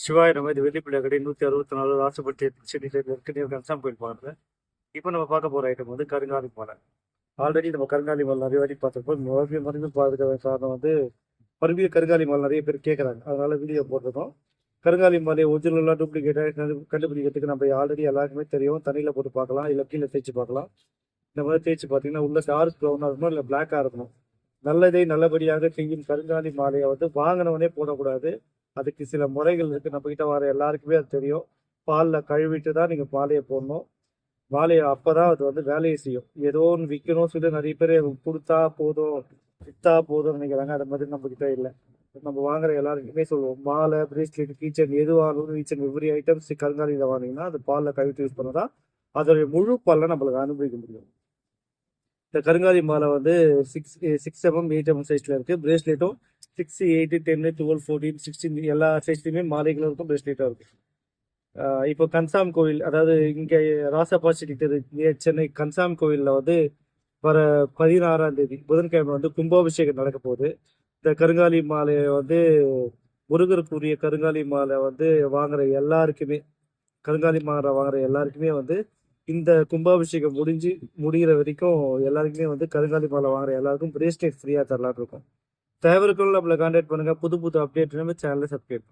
சிவாய நம்ம இது வெள்ளிப்பிள்ளை கடை 164 ராசப்பட்டி சென்னையில் ஏற்கனவே கன்சாம் கோயில் போனது. இப்போ நம்ம பார்க்க போகிற ஐட்டம் வந்து கருங்காலி மாலை. ஆல்ரெடி நம்ம கருங்காலி மாலை நிறைய வாட்டி பார்த்துருப்போம். மறுபடியும் பார்த்துக்க காரணம் வந்து மறுபடியும் கருங்காலி மாலை நிறைய பேர் கேட்குறாங்க. அதனால வீடியோ போட்டிருக்கோம். கருங்காலி மாலையை ஒரிஜினலாக டூப்ளிகேட்டாக கண்டுபிடிக்கிறதுக்கு நம்ம ஆல்ரெடி எல்லாருக்குமே தெரியும். தண்ணியில் போட்டு பார்க்கலாம், இல்லை கீழே தேய்ச்சி பார்க்கலாம். இந்த மாதிரி தேய்ச்சி பார்த்தீங்கன்னா உள்ள டார்க் ப்ரௌனாக இருக்கணும், இல்லை பிளாக்காக இருக்கணும். நல்லதை நல்லபடியாக செய்யும் கருங்காலி மாலையை வந்து வாங்கினவனே போடக்கூடாது. அதுக்கு சில முறைகள் இருக்குது. நம்மக்கிட்ட வர எல்லாருக்குமே அது தெரியும். பாலில் கழுவிட்டு தான் நீங்கள் மாலையை போடணும். மாலையை அப்போ தான் அது வந்து வேலையை செய்யும். ஏதோ ஒன்று விற்கணும் சொல்லி நிறைய பேர் கொடுத்தா போதும், விற்றா போதும்னு நினைக்கிறாங்க. அது மாதிரி நம்மக்கிட்ட இல்லை. நம்ம வாங்குற எல்லாருக்குமே சொல்லுவோம், மாலை, பிரேஸ்லெட், கீச்சன் எது வாங்கணும், கீச்சன் எவ்ரி ஐட்டம்ஸ் கருங்காலியில் வாங்கினீங்கன்னா அது பாலில் கழுவிட்டு யூஸ் பண்ணதான் அதோடைய முழு பாலை நம்மளுக்கு அனுபவிக்க முடியும். இந்த கருங்காலி மாலை வந்து 6 mm 8 mm சைஸில் இருக்குது. பிரேஸ்லெட்டும் 6, 8, 10, 12, 14, 16 எல்லா சைஸ்லையுமே மாலைகளும் இருக்கும், பிரேஸ்லெட்டும் இருக்குது. இப்போ கன்சாம் கோவில், அதாவது இங்கே ராசபாசிட்டி தெரு சென்னை கன்சாம் கோவிலில் வந்து வர 16ஆம் தேதி புதன்கிழமை வந்து கும்பாபிஷேகம் நடக்க போகுது. இந்த கருங்காலி மாலையை வந்து முருகருக்குரிய கருங்காலி மாலை வந்து வாங்குற எல்லாருக்குமே, கருங்காலி மாலை வாங்குற எல்லாருக்குமே வந்து இந்த கும்பாபிஷேகம் முடிகிற வரைக்கும் எல்லாருக்குமே வந்து கருங்காலி மாலை வாங்குற எல்லாருக்கும் பிரேஸ்லெட் ஃப்ரீயாக தரலான்னு இருக்கும். தேவைக்குள்ள நம்மளை கான்டாக்ட் பண்ணுங்கள். புது புது அப்டேட் நம்ம சேனலில் சப்ஸ்கிரைப்